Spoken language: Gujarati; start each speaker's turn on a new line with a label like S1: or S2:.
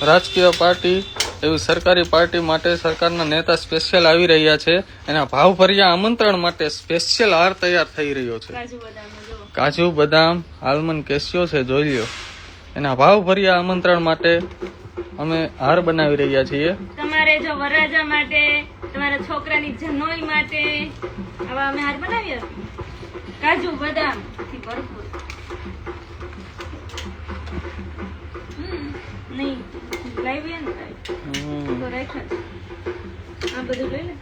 S1: રાજકીય પાર્ટી એવી સરકારી પાર્ટી માટે સરકારના નેતા સ્પેશિયલ આવી રહ્યા છે. એના ભાવભર્યા આમંત્રણ માટે સ્પેશિયલ હાર તૈયાર થઈ રહ્યો છે. કાજુ બદામ આલમંડ કેસ્યો છે, જોઈ લ્યો. એના ભાવભર્યા આમંત્રણ માટે અમે હાર બનાવી રહ્યા છીએ.
S2: તમારે જો વરરાજા માટે, તમારા છોકરાની જનોઈ માટે આવા અમે હાર બનાવ્યા. કાજુ બદામ થી ભરપૂર. નહીં લાવ્યા ને તો રાખ્યા. આ બધું લઈ લે.